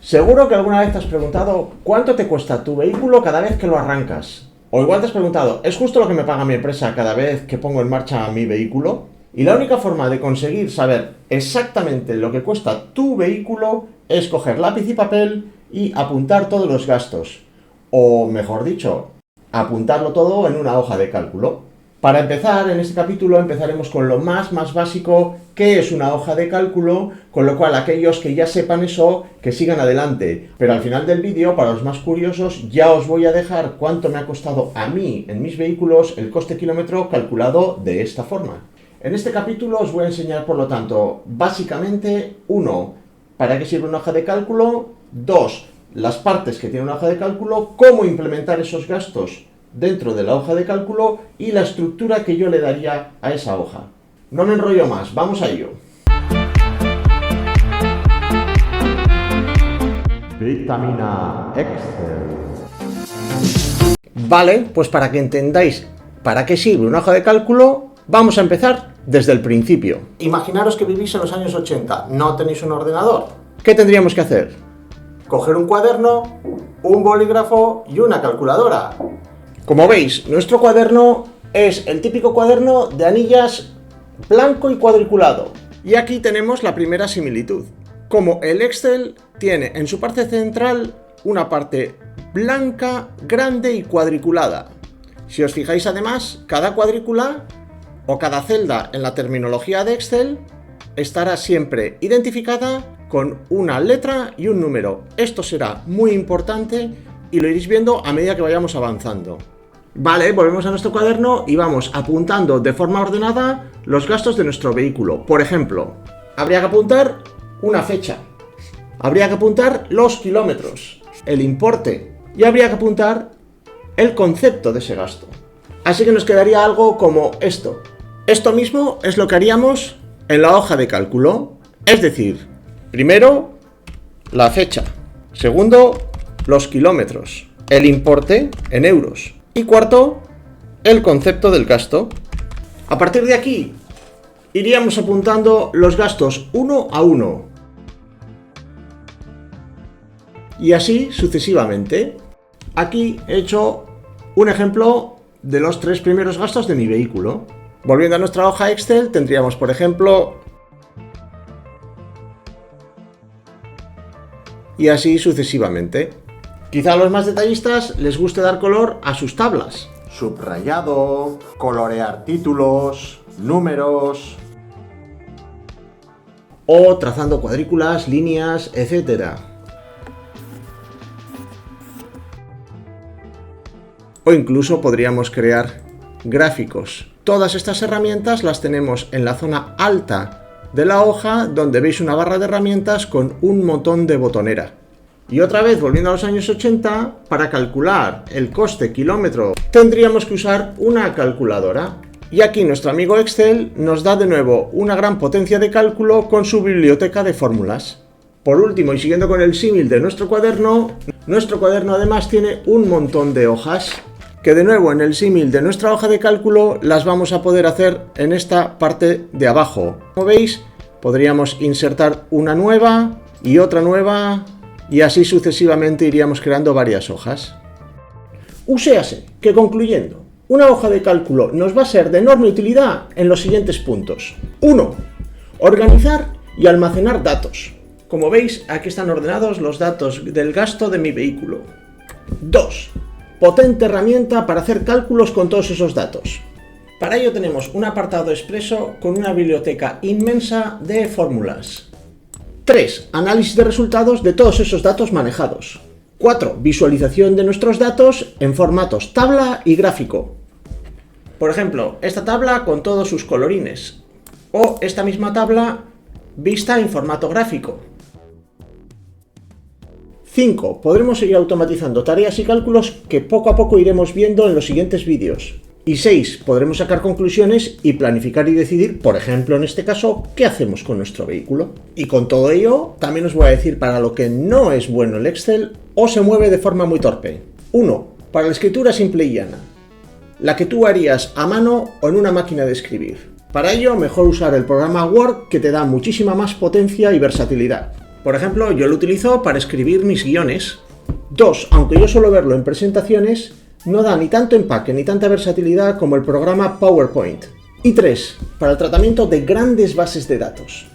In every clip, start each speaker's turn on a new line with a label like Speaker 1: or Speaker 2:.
Speaker 1: Seguro que alguna vez te has preguntado cuánto te cuesta tu vehículo cada vez que lo arrancas. O igual te has preguntado, ¿es justo lo que me paga mi empresa cada vez que pongo en marcha mi vehículo? Y la única forma de conseguir saber exactamente lo que cuesta tu vehículo es coger lápiz y papel y apuntar todos los gastos. O mejor dicho, apuntarlo todo en una hoja de cálculo. Para empezar, en este capítulo empezaremos con lo más básico, que es una hoja de cálculo, con lo cual aquellos que ya sepan eso, que sigan adelante. Pero al final del vídeo, para los más curiosos, ya os voy a dejar cuánto me ha costado a mí, en mis vehículos, el coste kilómetro calculado de esta forma. En este capítulo os voy a enseñar, por lo tanto, básicamente, 1, para qué sirve una hoja de cálculo, 2, las partes que tiene una hoja de cálculo, cómo implementar esos gastos dentro de la hoja de cálculo y la estructura que yo le daría a esa hoja. No me enrollo más, vamos a ello. Vitamina Excel. Vale, pues para que entendáis para qué sirve una hoja de cálculo, vamos a empezar desde el principio. Imaginaros que vivís en los años 80, no tenéis un ordenador. ¿Qué tendríamos que hacer? Coger un cuaderno, un bolígrafo y una calculadora. Como veis, nuestro cuaderno es el típico cuaderno de anillas blanco y cuadriculado. Y aquí tenemos la primera similitud. Como el Excel tiene en su parte central una parte blanca, grande y cuadriculada. Si os fijáis además, cada cuadrícula o cada celda en la terminología de Excel estará siempre identificada con una letra y un número. Esto será muy importante y lo iréis viendo a medida que vayamos avanzando. Vale, volvemos a nuestro cuaderno y vamos apuntando de forma ordenada los gastos de nuestro vehículo. Por ejemplo, habría que apuntar una fecha, habría que apuntar los kilómetros, el importe y habría que apuntar el concepto de ese gasto. Así que nos quedaría algo como esto. Esto mismo es lo que haríamos en la hoja de cálculo, es decir, primero la fecha, segundo los kilómetros, el importe en euros. Y cuarto, el concepto del gasto. A partir de aquí, iríamos apuntando los gastos uno a uno. Y así sucesivamente. Aquí he hecho un ejemplo de los 3 primeros gastos de mi vehículo. Volviendo a nuestra hoja Excel, tendríamos, por ejemplo, y así sucesivamente. Quizá a los más detallistas les guste dar color a sus tablas. Subrayado, colorear títulos, números, o trazando cuadrículas, líneas, etc. O incluso podríamos crear gráficos. Todas estas herramientas las tenemos en la zona alta de la hoja, donde veis una barra de herramientas con un montón de botonera. Y otra vez, volviendo a los años 80, para calcular el coste kilómetro tendríamos que usar una calculadora. Y aquí nuestro amigo Excel nos da de nuevo una gran potencia de cálculo con su biblioteca de fórmulas. Por último, y siguiendo con el símil de nuestro cuaderno además tiene un montón de hojas, que de nuevo en el símil de nuestra hoja de cálculo las vamos a poder hacer en esta parte de abajo. Como veis, podríamos insertar una nueva y otra nueva, y así sucesivamente iríamos creando varias hojas. Uséase que, concluyendo, una hoja de cálculo nos va a ser de enorme utilidad en los siguientes puntos. 1. Organizar y almacenar datos. Como veis, aquí están ordenados los datos del gasto de mi vehículo. 2. Potente herramienta para hacer cálculos con todos esos datos. Para ello tenemos un apartado expreso con una biblioteca inmensa de fórmulas. 3. Análisis de resultados de todos esos datos manejados. 4. Visualización de nuestros datos en formatos tabla y gráfico. Por ejemplo, esta tabla con todos sus colorines. O esta misma tabla vista en formato gráfico. 5. Podremos seguir automatizando tareas y cálculos que poco a poco iremos viendo en los siguientes vídeos. Y 6. Podremos sacar conclusiones y planificar y decidir, por ejemplo en este caso, qué hacemos con nuestro vehículo. Y con todo ello, también os voy a decir para lo que no es bueno el Excel o se mueve de forma muy torpe. 1. Para la escritura simple y llana, la que tú harías a mano o en una máquina de escribir. Para ello, mejor usar el programa Word, que te da muchísima más potencia y versatilidad. Por ejemplo, yo lo utilizo para escribir mis guiones. 2, aunque yo suelo verlo en presentaciones, no da ni tanto empaque ni tanta versatilidad como el programa PowerPoint. Y 3, para el tratamiento de grandes bases de datos.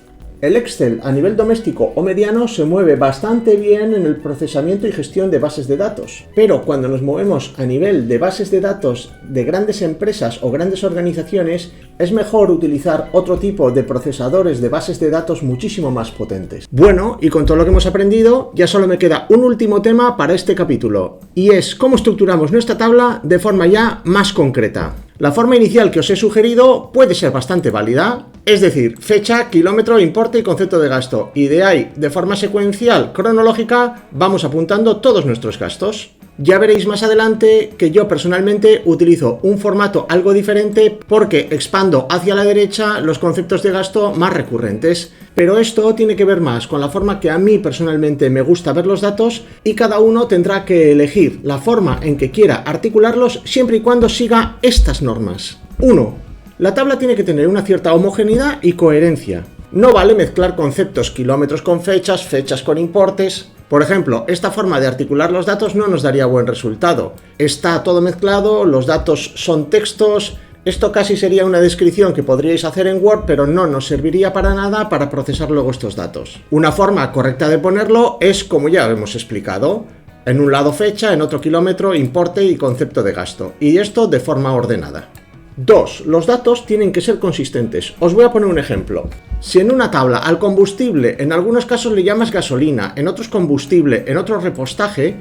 Speaker 1: El Excel a nivel doméstico o mediano se mueve bastante bien en el procesamiento y gestión de bases de datos, pero cuando nos movemos a nivel de bases de datos de grandes empresas o grandes organizaciones, es mejor utilizar otro tipo de procesadores de bases de datos muchísimo más potentes. Bueno, y con todo lo que hemos aprendido, ya solo me queda un último tema para este capítulo, y es cómo estructuramos nuestra tabla de forma ya más concreta. La forma inicial que os he sugerido puede ser bastante válida, es decir, fecha, kilómetro, importe y concepto de gasto, y de ahí, de forma secuencial, cronológica, vamos apuntando todos nuestros gastos. Ya veréis más adelante que yo personalmente utilizo un formato algo diferente porque expando hacia la derecha los conceptos de gasto más recurrentes, pero esto tiene que ver más con la forma que a mí personalmente me gusta ver los datos y cada uno tendrá que elegir la forma en que quiera articularlos siempre y cuando siga estas normas. 1. La tabla tiene que tener una cierta homogeneidad y coherencia. No vale mezclar conceptos kilómetros con fechas, fechas con importes. Por ejemplo, esta forma de articular los datos no nos daría buen resultado. Está todo mezclado, los datos son textos. Esto casi sería una descripción que podríais hacer en Word, pero no nos serviría para nada para procesar luego estos datos. Una forma correcta de ponerlo es como ya hemos explicado. En un lado fecha, en otro kilómetro, importe y concepto de gasto. Y esto de forma ordenada. 2. Los datos tienen que ser consistentes. Os voy a poner un ejemplo. Si en una tabla al combustible en algunos casos le llamas gasolina, en otros combustible, en otros repostaje,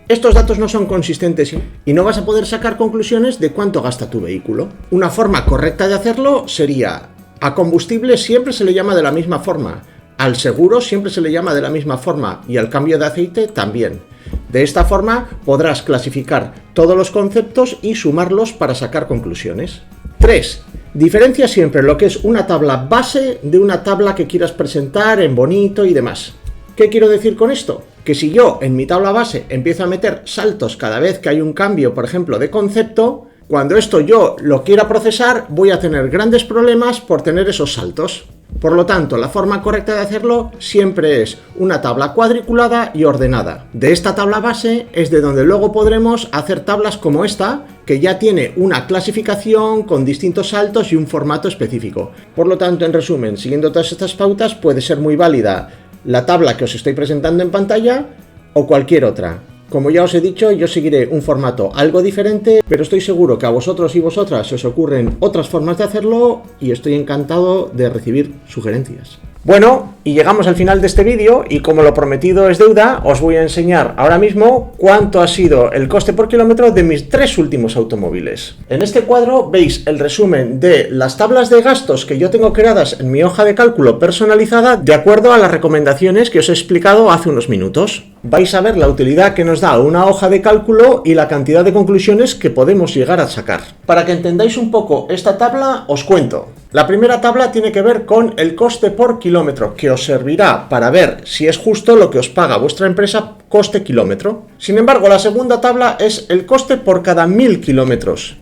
Speaker 1: estos datos no son consistentes y no vas a poder sacar conclusiones de cuánto gasta tu vehículo. Una forma correcta de hacerlo sería: a combustible siempre se le llama de la misma forma, al seguro siempre se le llama de la misma forma y al cambio de aceite también. De esta forma podrás clasificar todos los conceptos y sumarlos para sacar conclusiones. 3. Diferencia siempre lo que es una tabla base de una tabla que quieras presentar en bonito y demás. ¿Qué quiero decir con esto? Que si yo en mi tabla base empiezo a meter saltos cada vez que hay un cambio, por ejemplo, de concepto, cuando esto yo lo quiera procesar voy a tener grandes problemas por tener esos saltos. Por lo tanto, la forma correcta de hacerlo siempre es una tabla cuadriculada y ordenada. De esta tabla base es de donde luego podremos hacer tablas como esta, que ya tiene una clasificación con distintos saltos y un formato específico. Por lo tanto, en resumen, siguiendo todas estas pautas, puede ser muy válida la tabla que os estoy presentando en pantalla o cualquier otra. Como ya os he dicho, yo seguiré un formato algo diferente, pero estoy seguro que a vosotros y vosotras se os ocurren otras formas de hacerlo y estoy encantado de recibir sugerencias. Bueno, y llegamos al final de este vídeo y como lo prometido es deuda, os voy a enseñar ahora mismo cuánto ha sido el coste por kilómetro de mis 3 últimos automóviles. En este cuadro veis el resumen de las tablas de gastos que yo tengo creadas en mi hoja de cálculo personalizada de acuerdo a las recomendaciones que os he explicado hace unos minutos. Vais a ver la utilidad que nos da una hoja de cálculo y la cantidad de conclusiones que podemos llegar a sacar. Para que entendáis un poco esta tabla, os cuento. La primera tabla tiene que ver con el coste por kilómetro, que os servirá para ver si es justo lo que os paga vuestra empresa coste kilómetro. Sin embargo, la segunda tabla es el coste por cada 1000 kilómetros.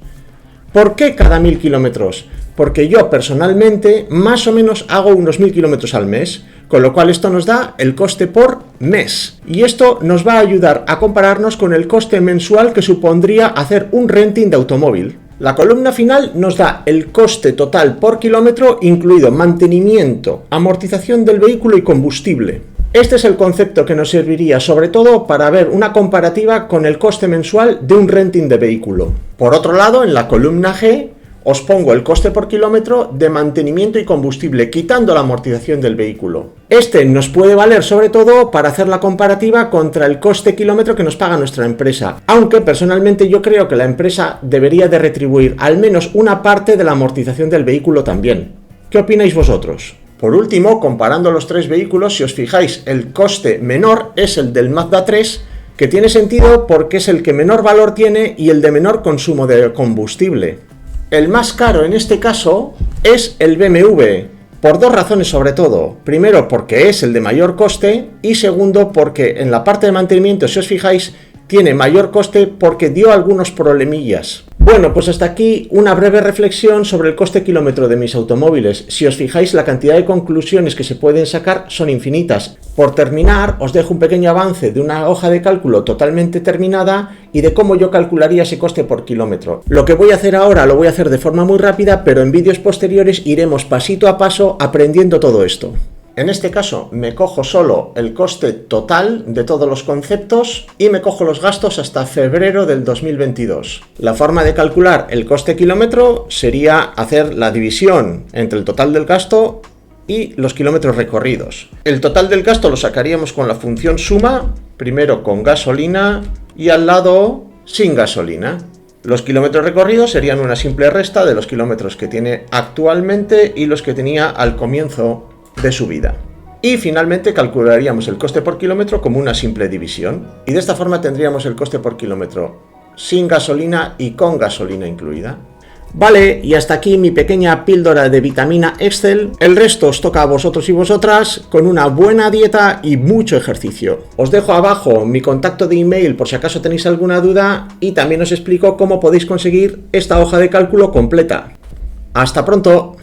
Speaker 1: ¿Por qué cada 1000 kilómetros? Porque yo personalmente más o menos hago unos 1000 kilómetros al mes, con lo cual esto nos da el coste por mes. Y esto nos va a ayudar a compararnos con el coste mensual que supondría hacer un renting de automóvil. La columna final nos da el coste total por kilómetro, incluido mantenimiento, amortización del vehículo y combustible. Este es el concepto que nos serviría sobre todo para ver una comparativa con el coste mensual de un renting de vehículo. Por otro lado, en la columna G os pongo el coste por kilómetro de mantenimiento y combustible, quitando la amortización del vehículo. Este nos puede valer sobre todo para hacer la comparativa contra el coste kilómetro que nos paga nuestra empresa, aunque personalmente yo creo que la empresa debería de retribuir al menos una parte de la amortización del vehículo también. ¿Qué opináis vosotros? Por último, comparando los 3 vehículos, si os fijáis, el coste menor es el del Mazda 3, que tiene sentido porque es el que menor valor tiene y el de menor consumo de combustible. El más caro en este caso es el BMW, por 2 razones sobre todo. Primero, porque es el de mayor coste y segundo, porque en la parte de mantenimiento, si os fijáis, tiene mayor coste porque dio algunos problemillas. Bueno, Bueno, pues hasta aquí una breve reflexión sobre el coste kilómetro de mis automóviles. Si os fijáis, la cantidad de conclusiones que se pueden sacar son infinitas. Por terminar, os dejo un pequeño avance de una hoja de cálculo totalmente terminada y de cómo yo calcularía ese coste por kilómetro. Lo que voy a hacer ahora lo voy a hacer de forma muy rápida, pero en vídeos posteriores iremos pasito a paso aprendiendo todo esto. En este caso me cojo solo el coste total de todos los conceptos y me cojo los gastos hasta febrero del 2022. La forma de calcular el coste kilómetro sería hacer la división entre el total del gasto y los kilómetros recorridos. El total del gasto lo sacaríamos con la función suma, primero con gasolina y al lado sin gasolina. Los kilómetros recorridos serían una simple resta de los kilómetros que tiene actualmente y los que tenía al comienzo de su vida. Y finalmente calcularíamos el coste por kilómetro como una simple división. Y de esta forma tendríamos el coste por kilómetro sin gasolina y con gasolina incluida. Vale, y hasta aquí mi pequeña píldora de vitamina Excel. El resto os toca a vosotros y vosotras con una buena dieta y mucho ejercicio. Os dejo abajo mi contacto de email por si acaso tenéis alguna duda y también os explico cómo podéis conseguir esta hoja de cálculo completa. ¡Hasta pronto!